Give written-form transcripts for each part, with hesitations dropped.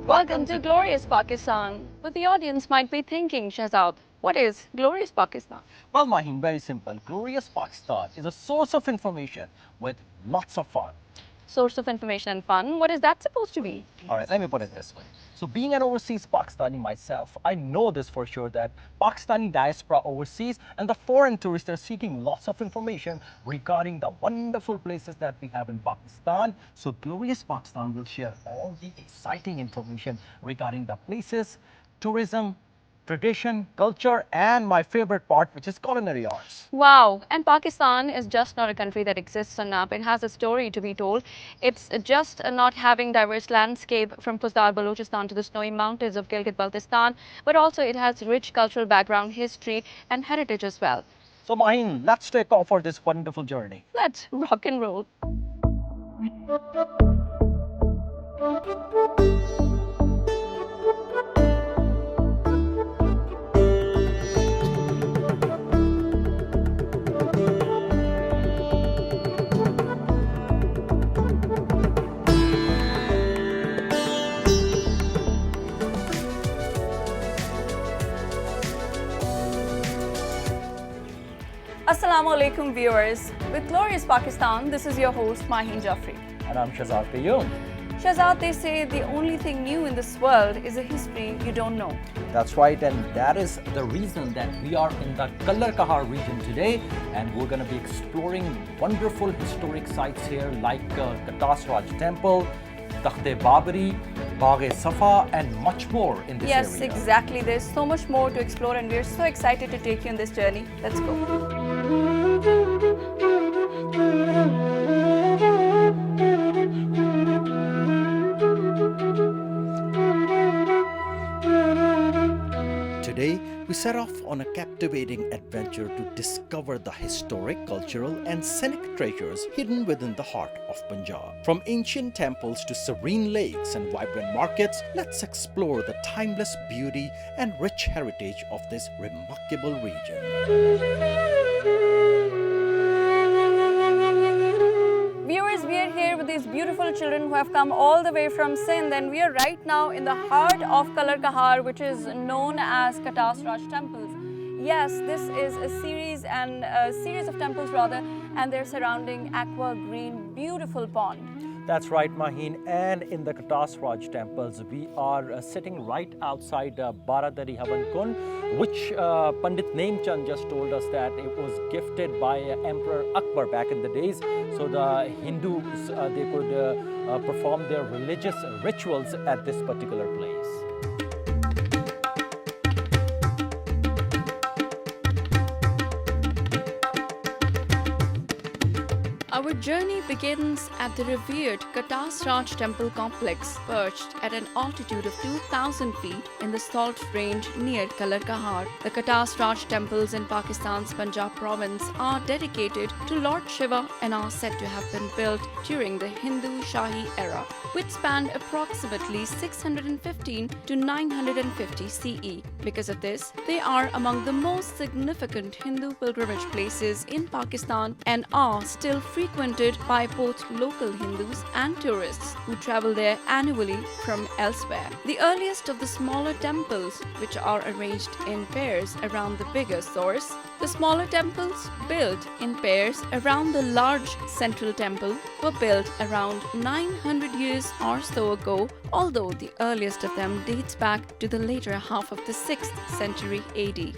Welcome to Glorious Pakistan. But the audience might be thinking, Shehzad, what is Glorious Pakistan? Well, Maheen, very simple. Glorious Pakistan is a source of information with lots of fun. Source of information and fun. What is that supposed to be? All right, let me put it this way. So being an overseas Pakistani myself, I know this for sure that Pakistani diaspora overseas and the foreign tourists are seeking lots of information regarding the wonderful places that we have in Pakistan. So Glorious Pakistan will share all the exciting information regarding the places, tourism, tradition, culture, and my favorite part, which is culinary arts. Wow. And Pakistan is just not a country that exists on map. It has a story to be told. It's just not having diverse landscape from Kuzdar Balochistan to the snowy mountains of Gilgit-Baltistan, but also it has rich cultural background, history, and heritage as well. So Maheen, let's take off for this wonderful journey. Let's rock and roll. Assalamu alaikum viewers. With Glorious Pakistan, this is your host Maheen Jafri. And I'm Shehzad Qayyum. Shehzad, they say the only thing new in this world is a history you don't know. That's right, and that is the reason that we are in the Kallar Kahar region today, and we're going to be exploring wonderful historic sites here like Katas Raj Temple, Takhte Babri, Bagh-e-Safa, and much more in this area. Yes, exactly. There's so much more to explore, and we're so excited to take you on this journey. Let's go. Today, we set off on a captivating adventure to discover the historic, cultural, and scenic treasures hidden within the heart of Punjab. From ancient temples to serene lakes and vibrant markets, let's explore the timeless beauty and rich heritage of this remarkable region. Viewers, we are here with these beautiful children who have come all the way from Sindh, and we are right now in the heart of Kalar Kahar, which is known as Katas Raj Temples. Yes, this is a series of temples rather, and they're surrounding aqua green, beautiful pond. That's right, Maheen. And in the Katas Raj temples, we are sitting right outside Baradari Havan Kund, which Pandit Nemchand just told us that it was gifted by Emperor Akbar back in the days. So the Hindus, they could perform their religious rituals at this particular place. Our journey begins at the revered Katas Raj Temple complex, perched at an altitude of 2,000 feet in the Salt Range near Kallar Kahar. The Katas Raj temples in Pakistan's Punjab province are dedicated to Lord Shiva and are said to have been built during the Hindu Shahi era, which spanned approximately 615 to 950 CE. Because of this, they are among the most significant Hindu pilgrimage places in Pakistan and are still frequented by both local Hindus and tourists who travel there annually from elsewhere. The earliest of the smaller temples, which are arranged in pairs around the bigger source, the smaller temples built in pairs around the large central temple were built around 900 years or so ago, although the earliest of them dates back to the later half of the 6th century AD.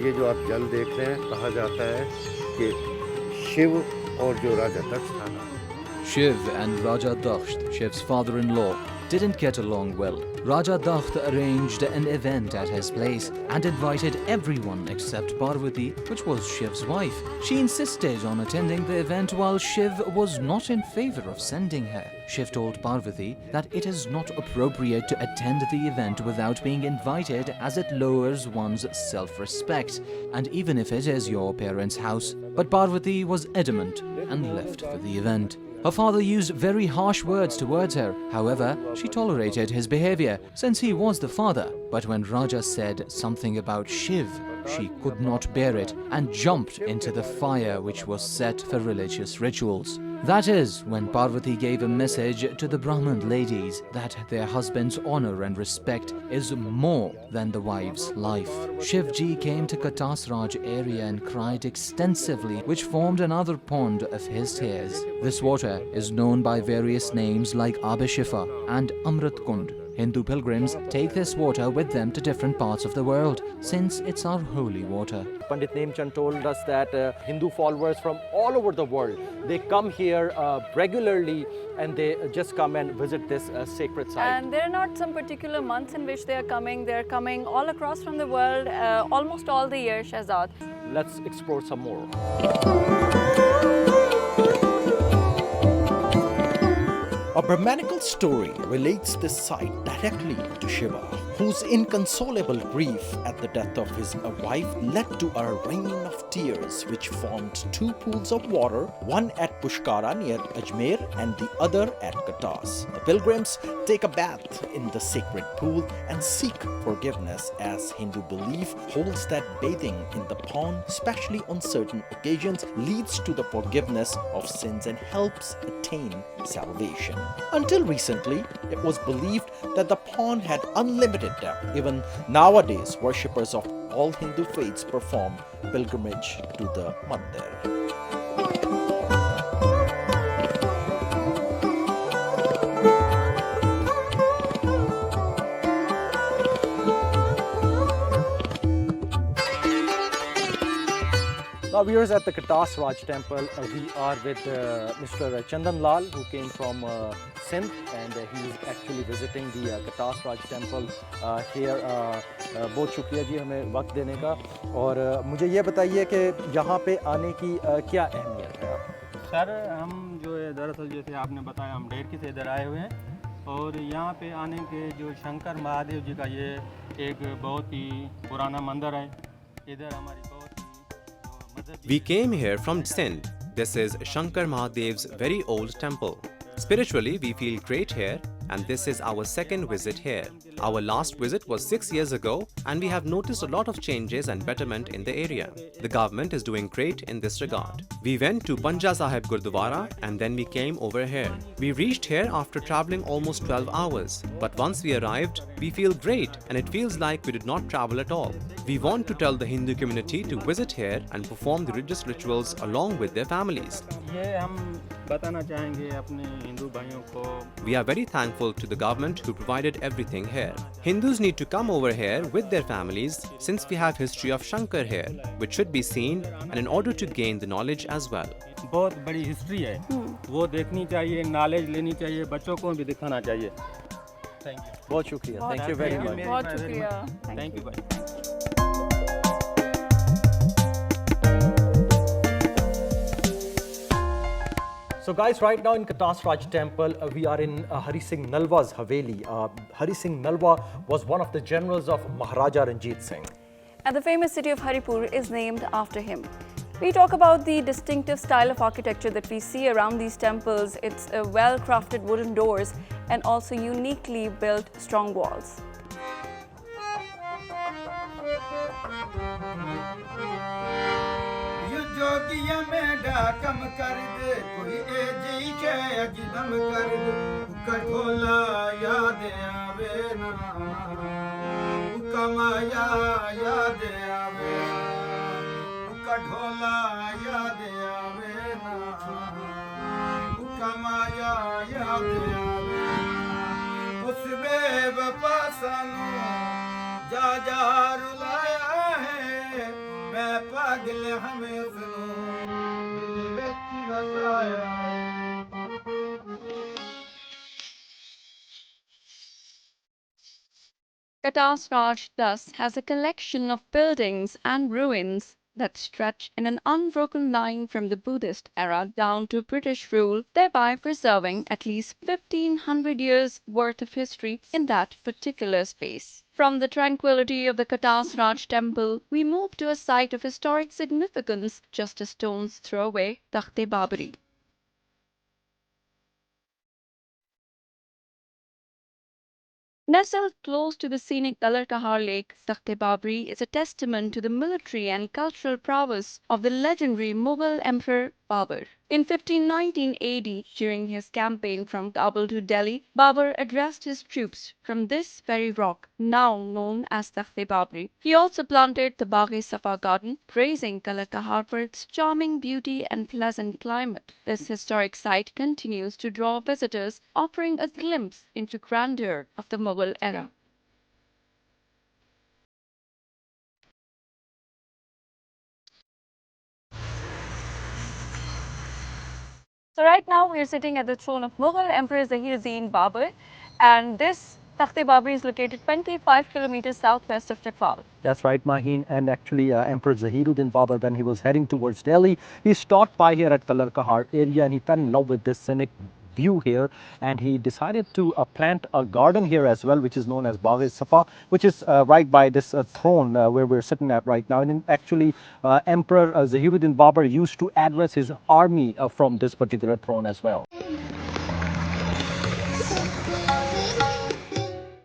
ये जो आप जल देख रहे हैं, कहा जाता है कि शिव और जो राजा दक्ष था ना, Shiv and Raja Daksht, Shiv's father-in-law, didn't get along well. Raja Dakht arranged an event at his place and invited everyone except Parvati, which was Shiv's wife. She insisted on attending the event while Shiv was not in favor of sending her. Shiv told Parvati that it is not appropriate to attend the event without being invited, as it lowers one's self-respect, and even if it is your parents' house. But Parvati was adamant and left for the event. Her father used very harsh words towards her. However, she tolerated his behavior since he was the father. But when Raja said something about Shiv, she could not bear it and jumped into the fire which was set for religious rituals. That is when Parvati gave a message to the Brahmin ladies that their husband's honor and respect is more than the wife's life. Shivji came to Katas Raj area and cried extensively, which formed another pond of his tears. This water is known by various names like Abhishifa and Amrit Kund. Hindu pilgrims take this water with them to different parts of the world, since it's our holy water. Pandit Nemchand told us that Hindu followers from all over the world, they come here regularly and they just come and visit this sacred site. And there are not some particular months in which they are coming all across from the world, almost all the year, Shehzad. Let's explore some more. A Brahmanical story relates this site directly to Shiva, whose inconsolable grief at the death of his wife led to a rain of tears which formed two pools of water, one at Pushkara near Ajmer and the other at Katas. The pilgrims take a bath in the sacred pool and seek forgiveness, as Hindu belief holds that bathing in the pond, especially on certain occasions, leads to the forgiveness of sins and helps attain salvation. Until recently, it was believed that the pond had unlimited depth. Even nowadays, worshippers of all Hindu faiths perform pilgrimage to the mandir. Now we are at the Katas Raj Temple. We are with Mr. Chandan Lal, who came from Sindh, and he is actually visiting the Katas Raj Temple here. बहुत शुक्रिया जी हमें वक्त देने का, और मुझे ये बताइए कि यहाँ पे आने की क्या अहमियत है? सर हम जो है दरअसल जैसे आपने बताया हम ढेर से इधर आए हुए हैं, और यहाँ पे आने के जो शंकर महादेव जी का ये एक बहुत ही पुराना मंदिर है। इधर हमारी बहुत We came here from Sindh. This is Shankar Mahadev's very old temple. Spiritually, we feel great here, and this is our second visit here. Our last visit was 6 years ago, and we have noticed a lot of changes and betterment in the area. The government is doing great in this regard. We went to Panja Sahib Gurdwara, and then we came over here. We reached here after traveling almost 12 hours. But once we arrived, we feel great, and it feels like we did not travel at all. We want to tell the Hindu community to visit here and perform the religious rituals along with their families. ये हम बताना चाहेंगे अपने हिंदू भाइयों को। We are very thankful to the government who provided everything here. Hindus need to come over here with their families, since we have history of Shankar here, which should be seen, and in order to gain the knowledge as well. बहुत बड़ी history है, वो देखनी चाहिए, knowledge लेनी चाहिए, बच्चों को भी दिखाना चाहिए। Thank you. बहुत शुक्रिया. Thank you very much. बहुत शुक्रिया. Thank you भाई. So guys, right now in Katas Raj Temple, we are in Hari Singh Nalwa's Haveli. Hari Singh Nalwa was one of the generals of Maharaja Ranjit Singh. And the famous city of Haripur is named after him. We talk about the distinctive style of architecture that we see around these temples. It's well-crafted wooden doors and also uniquely built strong walls. जोगिया में डाकम कर दे कोई ए जी के अजदम कर दे कठोला याद आवे ना कमाया याद आवे कठोला याद आवे ना कमाया याद आवे उस बेवफा सानू जा जा रुलाया है मैं पागल हमें सुनो बेची बताया Katas Raj thus has a collection of buildings and ruins that stretch in an unbroken line from the Buddhist era down to British rule, thereby preserving at least 1500 years worth of history in that particular space. From the tranquility of the Katas Raj Temple, we move to a site of historic significance just a stone's throw away, Takht-e-Babri. Nestled close to the scenic Kallar Kahar lake, Takht-e-Babri is a testament to the military and cultural prowess of the legendary Mughal Emperor Babur. In 1519 AD, during his campaign from Kabul to Delhi, Babur addressed his troops from this very rock, now known as Takht-e-Babri. He also planted the Bagh-e-Safa garden, praising Kallar Kahar for its charming beauty and pleasant climate. This historic site continues to draw visitors, offering a glimpse into grandeur of the Mughal era. So right now we are sitting at the throne of Mughal Emperor Zahir Babur, and this Takht-e-Babri is located 25 kilometers southwest of Chakfal. That's right, Maheen. And actually, Emperor Zahiruddin Babur, when he was heading towards Delhi, he stopped by here at Kallar Kahar area and he fell in love with this scenic view here, and he decided to plant a garden here as well, which is known as Bagh-e-Safa, which is right by this throne where we're sitting at right now. And actually, Emperor Zahiruddin Babur used to address his army from this particular throne as well.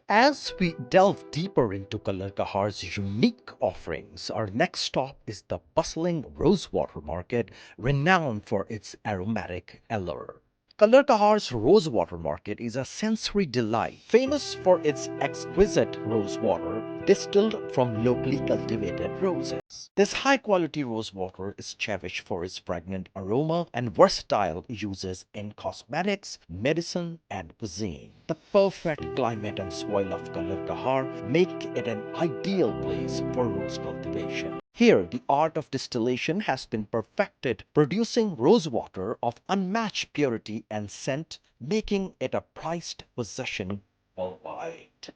As we delve deeper into Kallar Kahar's unique offerings, our next stop is the bustling rosewater market, renowned for its aromatic allure. Kallar Kahar's rosewater market is a sensory delight, famous for its exquisite rosewater distilled from locally cultivated roses. This high-quality rosewater is cherished for its fragrant aroma and versatile uses in cosmetics, medicine, and cuisine. The perfect climate and soil of Kallar Kahar make it an ideal place for rose cultivation. Here, the art of distillation has been perfected, producing rosewater of unmatched purity and scent, making it a prized possession worldwide.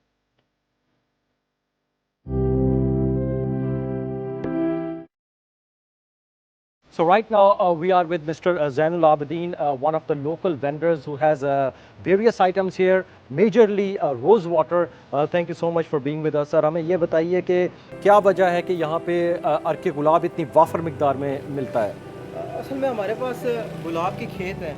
So right now we are with Mr. Zainul Abidin, one of the local vendors who has various items here, majorly rose water. Thank you so much for being with us, sir. हमें ये बताइए कि क्या वजह है कि यहाँ पे अर्के गुलाब इतनी वाफर मिकदार में मिलता है? असल में हमारे पास गुलाब के खेत हैं.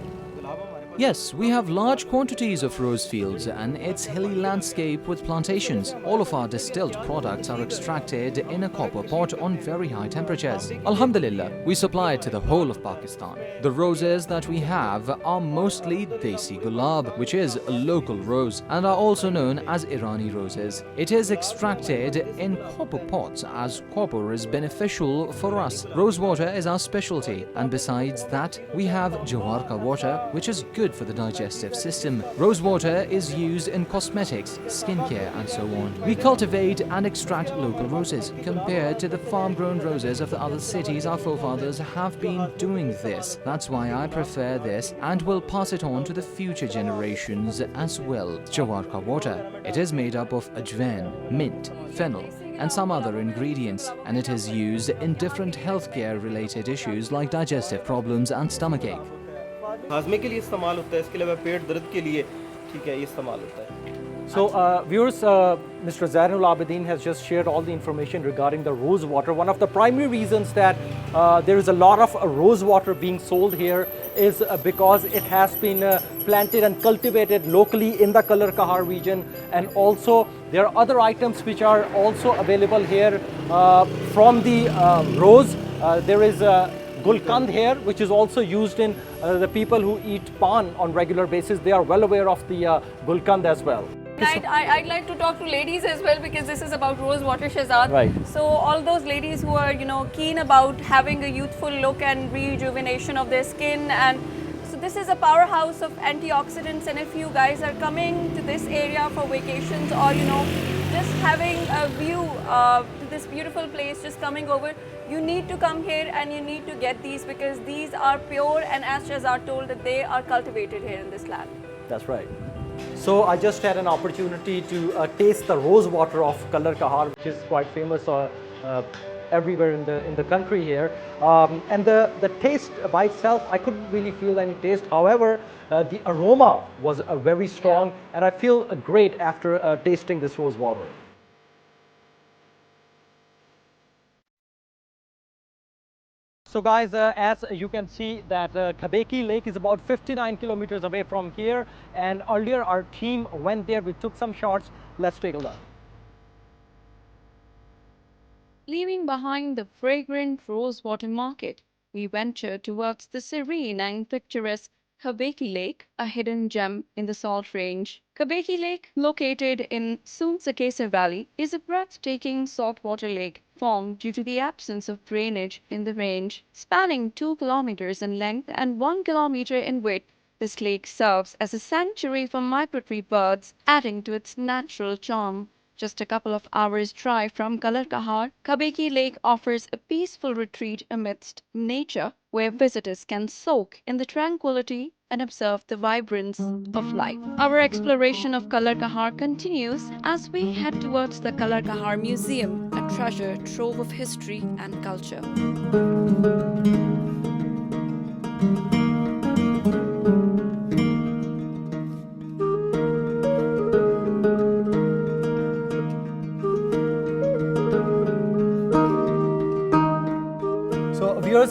Yes, we have large quantities of rose fields and its hilly landscape with plantations. All of our distilled products are extracted in a copper pot on very high temperatures. Alhamdulillah, we supply it to the whole of Pakistan. The roses that we have are mostly Desi Gulab, which is a local rose, and are also known as Irani roses. It is extracted in copper pots as copper is beneficial for us. Rose water is our specialty, and besides that, we have Jawarka water, which is good for the digestive system. Rose water is used in cosmetics, skincare and so on. We cultivate and extract local roses. Compared to the farm-grown roses of the other cities, our forefathers have been doing this. That's why I prefer this and will pass it on to the future generations as well. Jawarka water. It is made up of ajwain, mint, fennel and some other ingredients, and it is used in different healthcare related issues like digestive problems and stomachache. हाजमे के लिए इस्तेमाल होता है, इसके अलावा पेट दर्द के लिए ठीक है ये इस्तेमाल होता है. So viewers, Mr. Zainul Abidin has just shared all the information regarding the rose water. One of the primary reasons that there is a lot of rose water being sold here is because it has been planted and cultivated locally in the Kallar Kahar region, and also there are other items which are also available here from the rose. There is Gulkand here, which is also used in the people who eat pan on regular basis. They are well aware of the Gulkand as well. I'd like to talk to ladies as well, because this is about rose water, Shehzad. Right. So all those ladies who are, keen about having a youthful look and rejuvenation of their skin, and so this is a powerhouse of antioxidants. And if you guys are coming to this area for vacations, or just having a view to this beautiful place, just coming over, you need to come here and you need to get these, because these are pure, and as Shehzad told, that they are cultivated here in this land. That's right. So I just had an opportunity to taste the rosewater of Kallar Kahar, which is quite famous everywhere in the country here. And the taste by itself, I couldn't really feel any taste. However, the aroma was very strong, and I feel great after tasting this rosewater. So guys, as you can see that Khabikki Lake is about 59 kilometers away from here, and earlier our team went there. We took some shots. Let's take a look. Leaving behind the fragrant rosewater market, we venture towards the serene and picturesque Khabikki Lake, a hidden gem in the Salt Range. Khabikki Lake, located in Soon-Sakesar Valley, is a breathtaking saltwater lake formed due to the absence of drainage in the range. Spanning 2 kilometers in length and 1 kilometer in width, this lake serves as a sanctuary for migratory birds, adding to its natural charm. Just a couple of hours' drive from Kallar Kahar, Khabikki Lake offers a peaceful retreat amidst nature where visitors can soak in the tranquility and observe the vibrance of life. Our exploration of Kallar Kahar continues as we head towards the Kallar Kahar Museum, a treasure trove of history and culture.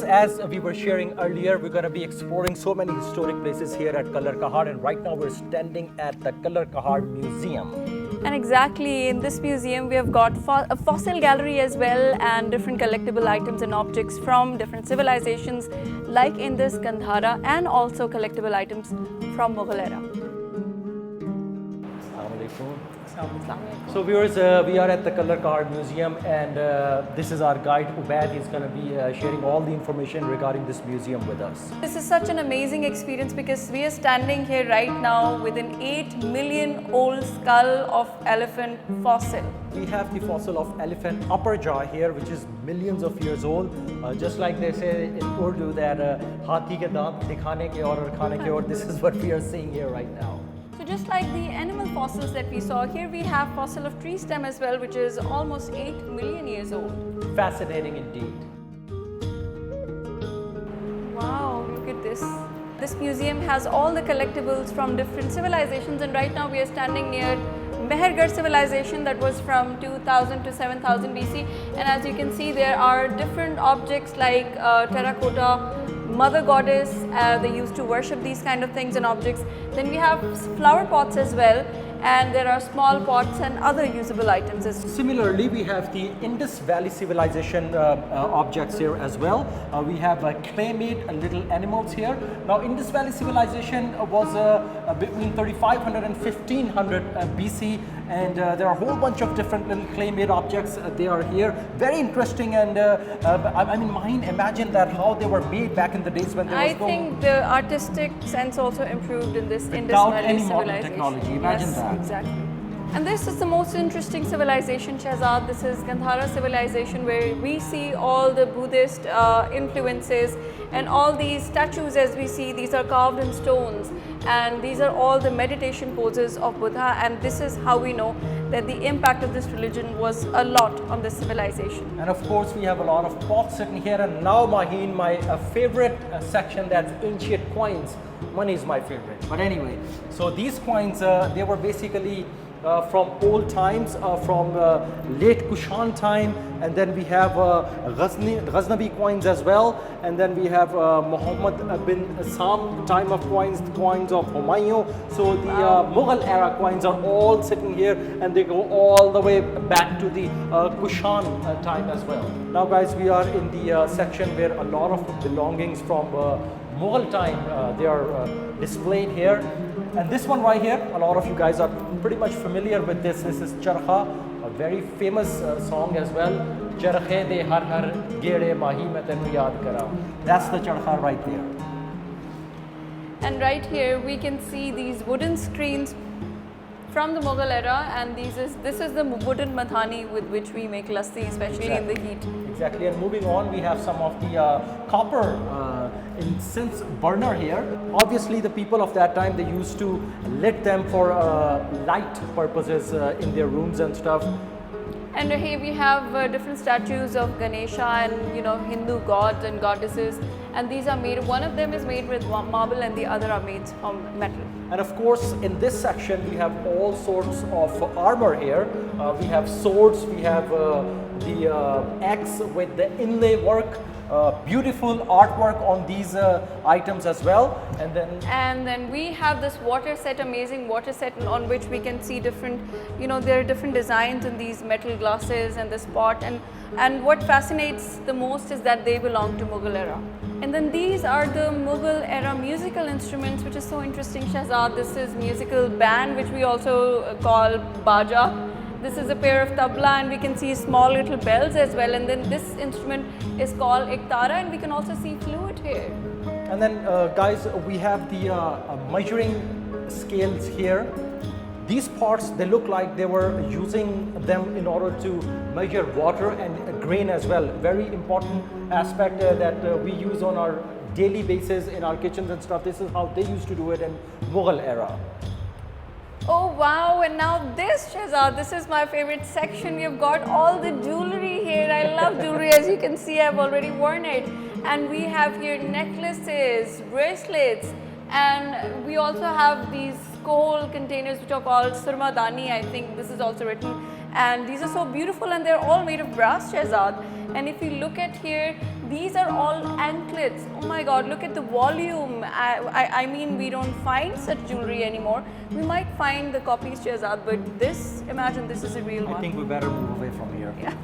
As we were sharing earlier, we're going to be exploring so many historic places here at Kallar Kahar, and right now we're standing at the Kallar Kahar Museum. And exactly, in this museum we have got a fossil gallery as well, and different collectible items and objects from different civilizations, like in this Gandhara, and also collectible items from Mughal era. So viewers, we are at the Kallar Kahar Museum, and this is our guide Obaid. He's going to be sharing all the information regarding this museum with us. This is such an amazing experience because we are standing here right now with an 8 million old skull of elephant fossil. We have the fossil of elephant upper jaw here, which is millions of years old. Just like they say in Urdu that "Hathi ke daant dikhane ke aur khane ke aur." This is what we are seeing here right now. So just like the animal fossils that we saw, here we have fossil of tree stem as well, which is almost 8 million years old. Fascinating indeed. Wow, look at this. This museum has all the collectibles from different civilizations, and right now we are standing near Mehergarh civilization that was from 2000 to 7000 BC, and as you can see there are different objects like terracotta mother goddess. They used to worship these kind of things and objects. Then we have flower pots as well, and there are small pots and other usable items as well. Similarly, we have the Indus Valley civilization objects here as well. We have clay-made little animals here. Now, Indus Valley civilization was between 3500 and 1500 BC, and there are a whole bunch of different little clay-made objects. They are here. Very interesting, and I mean, Maheen, imagine that how they were made back in the days when there was I think the artistic sense also improved in this Indus without Valley any civilization. modern technology. Imagine yes, that. Exactly. And this is the most interesting civilization, Shehzad. This is Gandhara civilization, where we see all the Buddhist influences, and all these statues as we see, these are carved in stones, and these are all the meditation poses of Buddha, and this is how we know that the impact of this religion was a lot on this civilization. And of course, we have a lot of pots sitting here, and now Maheen, my favorite section, that's ancient coins. Money is my favorite, but anyway, so these coins, they were basically from old times, from late Kushan time, and then we have Ghaznavi coins as well, and then we have Muhammad bin Assam time of coins, the coins of Humayun. So the Mughal era coins are all sitting here, and they go all the way back to the Kushan time as well. Now guys, we are in the section where a lot of belongings from Mughal time, they are displayed here. And this one right here, a lot of you guys are pretty much familiar with this. This is Charkha, a very famous song as well. Charkhe de har har gere mahi main tenu yaad kara. That's the Charkha right there. And right here we can see these wooden screens from the Mughal era, and this is the wooden madhani with which we make lassi, especially in the heat. Exactly, and moving on, we have some of the copper incense burner here. Obviously, the people of that time, they used to lit them for light purposes in their rooms and stuff. And here we have different statues of Ganesha and Hindu gods and goddesses, and these are made, one of them is made with marble and the other are made from metal. And of course, in this section, we have all sorts of armor here. We have swords, we have the axe with the inlay work, beautiful artwork on these items as well. And then we have this water set, amazing water set, on which we can see different, there are different designs in these metal glasses and this pot, and what fascinates the most is that they belong to Mughal era. And then these are the Mughal era musical instruments, which is so interesting, Shehzad. This is musical band, which we also call baja. This is a pair of tabla, and we can see small little bells as well. And then this instrument is called iktara, and we can also see flute here. And then guys, we have the measuring scales here. These parts, they look like they were using them in order to measure water and grain as well. Very important aspect that we use on our daily basis in our kitchens and stuff. This is how they used to do it in Mughal era. Oh wow, and now this, Shehzad, this is my favorite section. We've got all the jewelry here. I love jewelry, as you can see, I've already worn it. And we have here necklaces, bracelets, and we also have these kohl containers which are called surmadani, I think this is also written. And these are so beautiful, and they're all made of brass, Shehzad. And if you look at here, these are all anklets. Oh my God, look at the volume. I mean, we don't find such jewelry anymore. We might find the copies, Shehzad, but this, imagine this is a real one. I think we better move away from here. Yeah.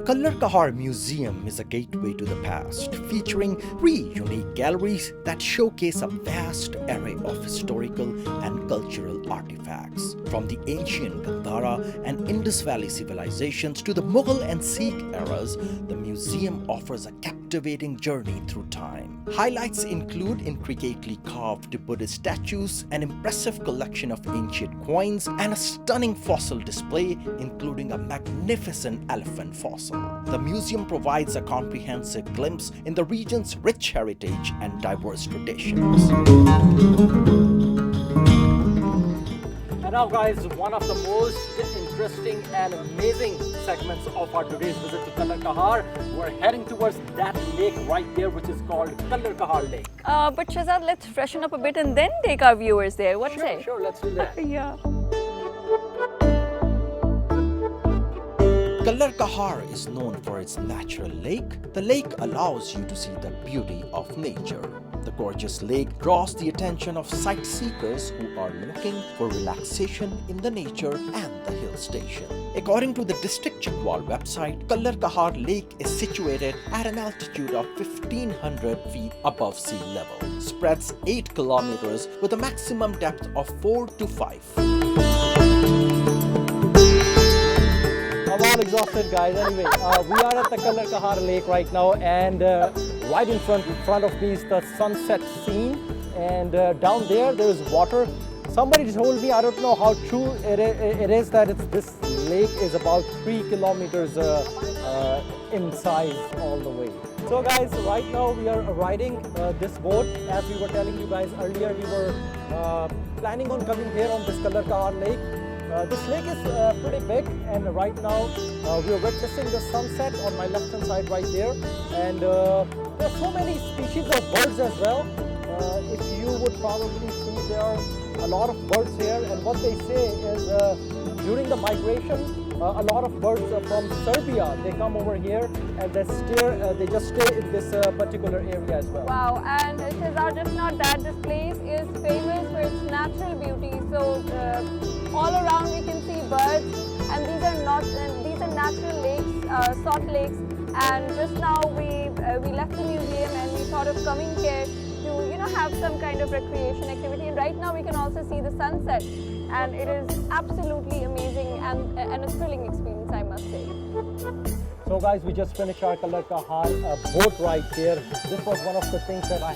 Kallar Kahar Museum is a gateway to the past, featuring 3 unique galleries that showcase a vast array of historical and cultural artifacts. From the ancient Gandhara and Indus Valley civilizations to the Mughal and Sikh eras, the museum offers a captivating journey through time. Highlights include intricately carved Buddhist statues, an impressive collection of ancient coins, and a stunning fossil display, including a magnificent elephant fossil. The museum provides a comprehensive glimpse in the region's rich heritage and diverse traditions. And now guys, one of the most interesting and amazing segments of our today's visit to Kallar Kahar, we're heading towards that lake right there, which is called Kallar Kahar Lake. But Shehzad, let's freshen up a bit and then take our viewers there. What say? Sure, let's do that. Yeah. Kallar Kahar is known for its natural lake. The lake allows you to see the beauty of nature. The gorgeous lake draws the attention of sightseekers who are looking for relaxation in the nature and the hill station. According to the District Chitwal website, Kallar Kahar Lake is situated at an altitude of 1500 feet above sea level, spreads 8 kilometers with a maximum depth of 4 to 5. I'm all exhausted, guys. Anyway, we are at the Kallar Kahar Lake right now, and right in front of me is the sunset scene, and down there is water. Somebody told me, I don't know how true it is, that this lake is about 3 kilometers in size all the way. So guys, right now we are riding this boat. As we were telling you guys earlier, we were planning on coming here on this Kallar Kahar Lake. This lake is pretty big, and right now we are witnessing the sunset on my left hand side right there, and there are so many species of birds as well. If you would probably see, there are a lot of birds here, and what they say is during the migration, a lot of birds from Serbia, they come over here and they just stay in this particular area as well. Wow, and Shehzad, just not that, this place is famous for its natural beauty. So all around we can see birds, and these are natural lakes, salt lakes. And just now we left the museum and we thought of coming here to have some kind of recreation activity. And right now we can also see the sunset. and it is absolutely amazing and a thrilling experience, I must say. So guys, we just finished our Kallar Kahar boat ride here. This was one of the things that we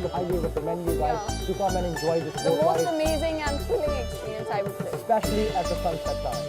highly recommend you guys to come and enjoy this The boat most ride. amazing and thrilling experience, I would say. Especially at the sunset time.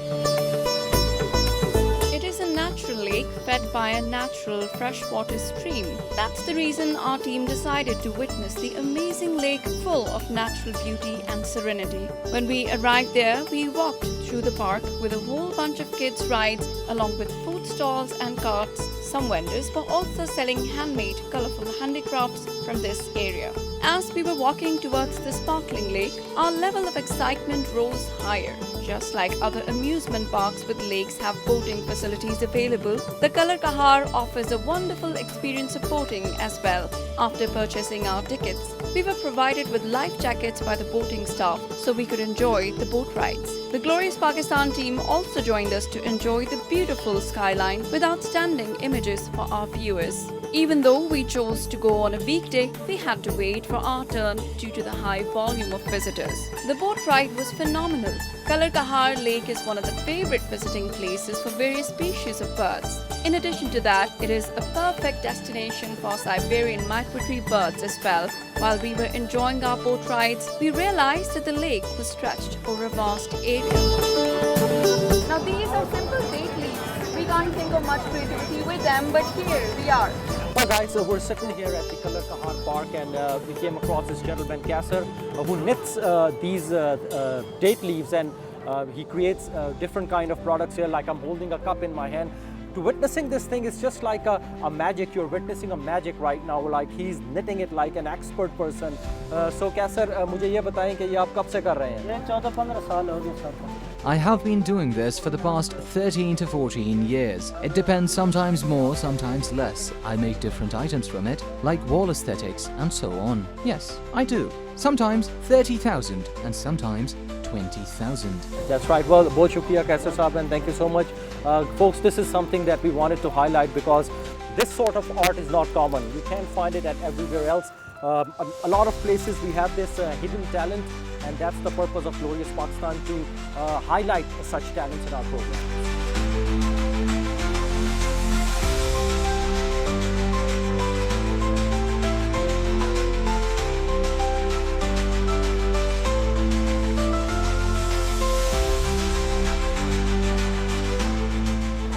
It is a natural lake fed by a natural freshwater stream. That's the reason our team decided to witness the amazing lake full of natural beauty and serenity. When we arrived there, we walked through the park with a whole bunch of kids' rides along with food stalls and carts. Some vendors were also selling handmade, colorful handicrafts from this area. As we were walking towards the sparkling lake, our level of excitement rose higher. Just like other amusement parks with lakes have boating facilities available, the Kallar Kahar offers a wonderful experience of boating as well. After purchasing our tickets, we were provided with life jackets by the boating staff so we could enjoy the boat rides. The Glorious Pakistan team also joined us to enjoy the beautiful skyline with outstanding images for our viewers. Even though we chose to go on a weekday, we had to wait for our turn due to the high volume of visitors. The boat ride was phenomenal. Kallar Kahar Lake is one of the favorite visiting places for various species of birds. In addition to that, it is a perfect destination for Siberian migratory birds as well. While we were enjoying our boat rides, we realized that the lake was stretched over a vast area. Now these are simple date leaves. We can't think of much creativity with them, but here we are. So guys, we're sitting here at the Kallar Kahar Park and we came across this gentleman, Kassar, who knits these date leaves, and he creates different kind of products here. Like I'm holding a cup in my hand. To witnessing this thing is just like a magic. You're witnessing a magic right now. Like he's knitting it like an expert person. So Kassar, मुझे ये बताएं कि ये आप कब से कर रहे हैं? 14-15 साल हो गए sir. I have been doing this for the past 13 to 14 years. It depends, sometimes more, sometimes less. I make different items from it, like wall aesthetics and so on. Yes, I do. Sometimes 30,000 and sometimes 20,000. That's right. Well, बहुत शुक्रिया Kassar Saab, and thank you so much. Folks, this is something that we wanted to highlight because this sort of art is not common. You can't find it at everywhere else. A lot of places we have this hidden talent, and that's the purpose of Glorious Pakistan, to highlight such talents in our program.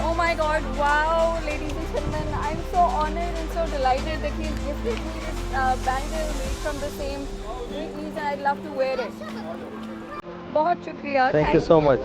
Oh my God, wow, ladies and gentlemen, I'm so honored and so delighted that he's gifted me this bangle made from the same date leaves, and I'd love to wear it. बहुत शुक्रिया. Thank you so much.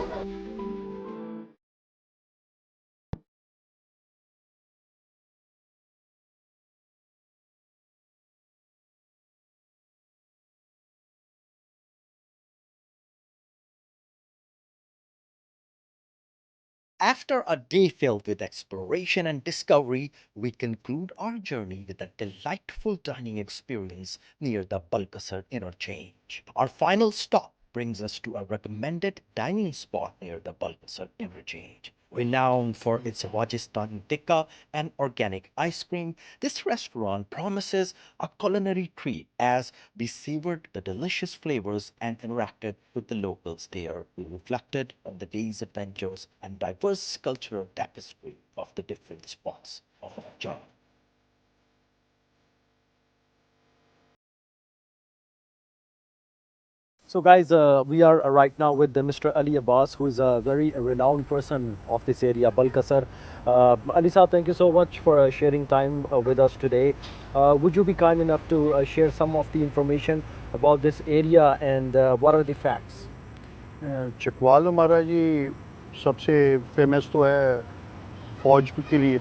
After a day filled with exploration and discovery, we conclude our journey with a delightful dining experience near the Balkasar interchange. Our final stop brings us to a recommended dining spot near the Balkasar interchange. Renowned for its Rajasthani tikka and organic ice cream, this restaurant promises a culinary treat as we savored the delicious flavors and interacted with the locals there. We reflected on the day's adventures and diverse cultural tapestry of the different spots of our journey. So guys, we are right now with Mr. Ali Abbas, who is a very renowned person of this area, Balkasar. Ali Saab, thank you so much for sharing time with us today. Would you be kind enough to share some of the information about this area and what are the facts? Chakwal हमारा जी सबसे famous तो है फ़ौज के लिए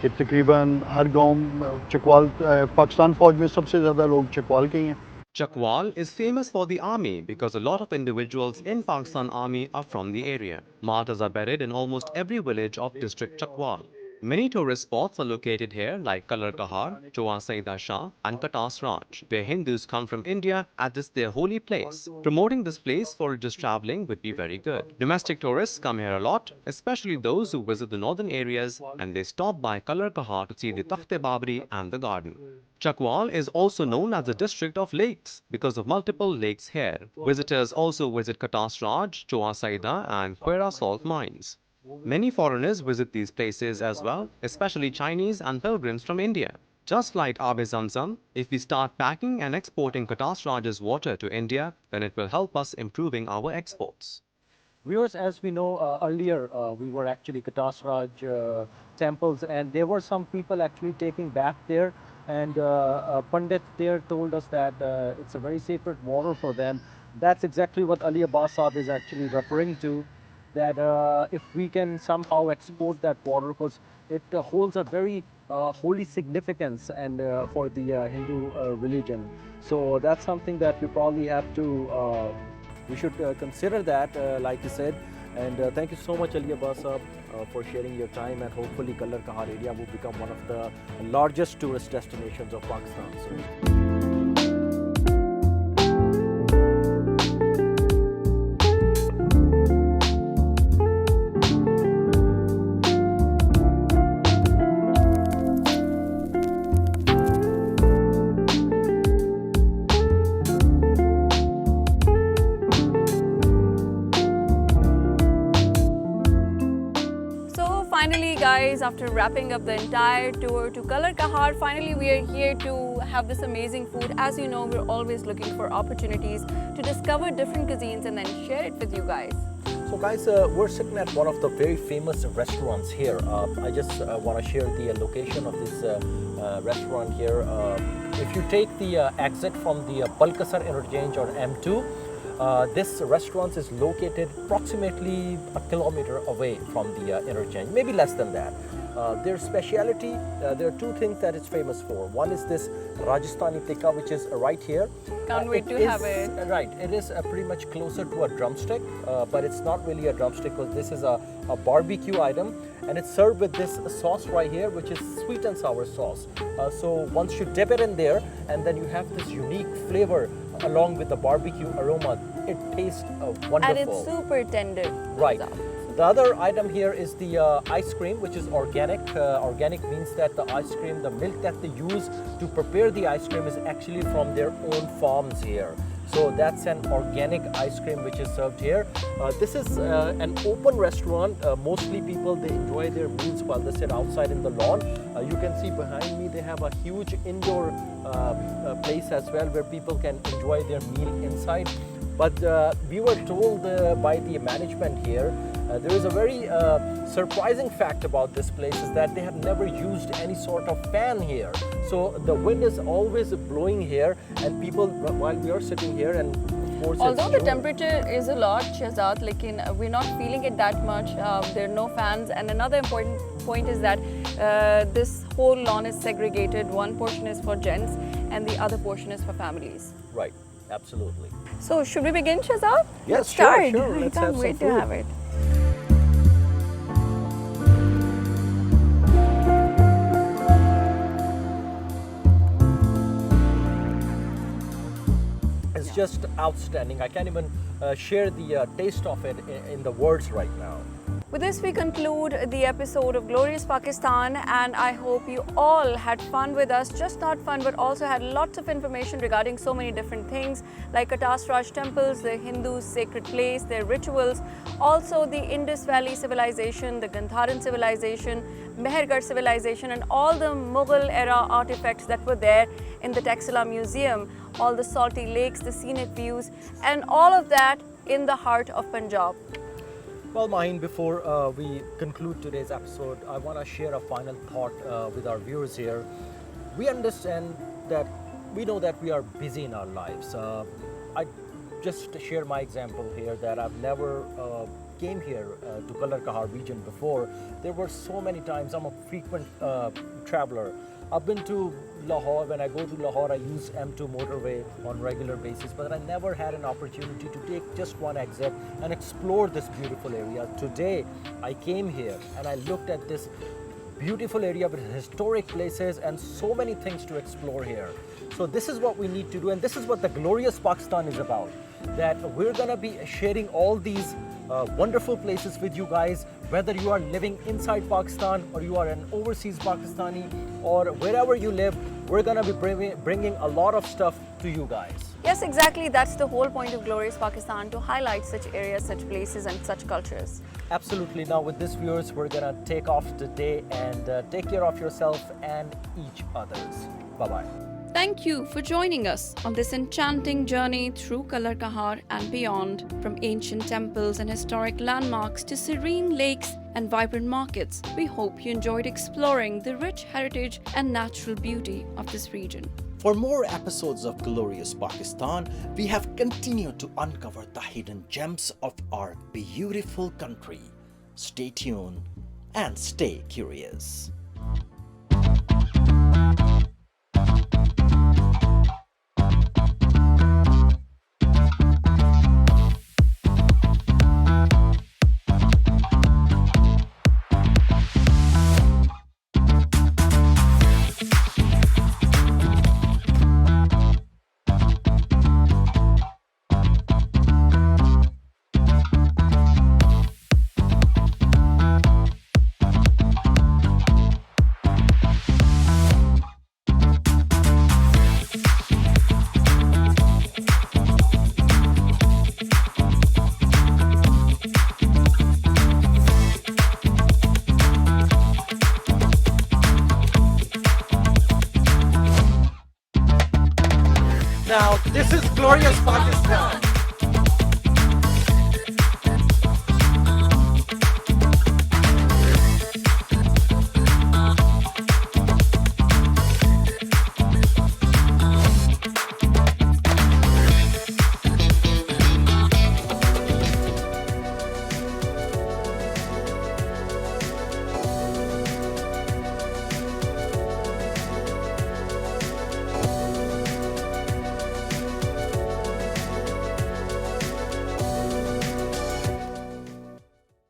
कि तकरीबन हर गांव में चकवाल पाकिस्तान फ़ौज में सबसे ज़्यादा लोग चकवाल के ही हैं. Chakwal is famous for the army because a lot of individuals in Pakistan Army are from the area. Martyrs are buried in almost every village of district Chakwal. Many tourist spots are located here like Kalar Kahar, Choa Saida Shah and Katas Raj, where Hindus come from India as this their holy place. Promoting this place for just traveling would be very good. Domestic tourists come here a lot, especially those who visit the northern areas, and they stop by Kallar Kahar to see the Takhte Babri and the garden. Chakwal is also known as the district of lakes because of multiple lakes here. Visitors also visit Katas Raj, Choa Saida and Quera salt mines. Many foreigners visit these places as well, especially Chinese and pilgrims from India. Just like Abe Zamzam, if we start packing and exporting Katas Raj's water to India, then it will help us improving our exports. Viewers, as we know, earlier we were actually Katas Raj temples, and there were some people actually taking bath there, and Pandit there told us that it's a very sacred water for them. That's exactly what Ali Abbas Saab is actually referring to, that if we can somehow export that water, because it holds a very holy significance and for the Hindu religion. So that's something that we probably have to we should consider that, like you said. And thank you so much, Ali Abbas Saab, for sharing your time. And hopefully, Kallar Kahar area will become one of the largest tourist destinations of Pakistan soon. Finally, guys, after wrapping up the entire tour to Kallar Kahar, finally we are here to have this amazing food. As you know, we're always looking for opportunities to discover different cuisines and then share it with you guys. So guys, we're sitting at one of the very famous restaurants here. I just want to share the location of this restaurant here. If you take the exit from the Balkasar interchange or M2, this restaurant is located approximately a kilometer away from the interchange, maybe less than that. Their speciality, there are two things that it's famous for. One is this Rajasthani tikka, which is right here. Can't wait to have it. Right, it is pretty much closer to a drumstick, but it's not really a drumstick because this is a barbecue item, and it's served with this sauce right here, which is sweet and sour sauce. So once you dip it in there, and then you have this unique flavor along with the barbecue aroma, it tastes wonderful. And it's super tender. Right. The other item here is the ice cream, which is organic. Organic means that the ice cream, the milk that they use to prepare the ice cream is actually from their own farms here. So that's an organic ice cream which is served here. This is an open restaurant. Mostly people, they enjoy their meals while they sit outside in the lawn. You can see behind me they have a huge indoor place as well where people can enjoy their meal inside. But we were told by the management here, there is a very surprising fact about this place is that they have never used any sort of fan here. So the wind is always blowing here, and people, while we are sitting here, and of course although the temperature is a lot, Shehzad, we're not feeling it that much. There are no fans, and another important point is that this whole lawn is segregated. One portion is for gents and the other portion is for families. Right, absolutely. So should we begin, Shehzad? Yes, start. Sure. I Let's can't have wait some to food. have it. It's just outstanding. I can't even share the taste of it in the words right now. With this, we conclude the episode of Glorious Pakistan, and I hope you all had fun with us. Just not fun, but also had lots of information regarding so many different things like Katas Raj temples, the Hindus' sacred place, their rituals, also the Indus Valley civilization, the Gandharan civilization, Mehergarh civilization, and all the Mughal era artifacts that were there in the Taxila Museum, all the salty lakes, the scenic views, and all of that in the heart of Punjab. Well, Maheen, before we conclude today's episode, I want to share a final thought with our viewers here. We understand that we know that we are busy in our lives. I just share my example here that I've never came here to Kallar Kahar region before. There were so many times. I'm a frequent traveler. I've been to Lahore. When I go to Lahore, I use M2 motorway on regular basis, but I never had an opportunity to take just one exit and explore this beautiful area. Today, I came here and I looked at this beautiful area with historic places and so many things to explore here. So this is what we need to do, and this is what the Glorious Pakistan is about. That we're gonna be sharing all these wonderful places with you guys, whether you are living inside Pakistan or you are an overseas Pakistani or wherever you live, we're gonna be bringing a lot of stuff to you guys. Yes, exactly. That's the whole point of Glorious Pakistan, to highlight such areas, such places and such cultures. Absolutely. Now with this, viewers, we're gonna take off today and take care of yourself and each others. Bye-bye. Thank you for joining us on this enchanting journey through Kallar Kahar and beyond, from ancient temples and historic landmarks to serene lakes and vibrant markets. We hope you enjoyed exploring the rich heritage and natural beauty of this region. For more episodes of Glorious Pakistan, we have continued to uncover the hidden gems of our beautiful country. Stay tuned and stay curious. Now, this is Glorious Pakistan.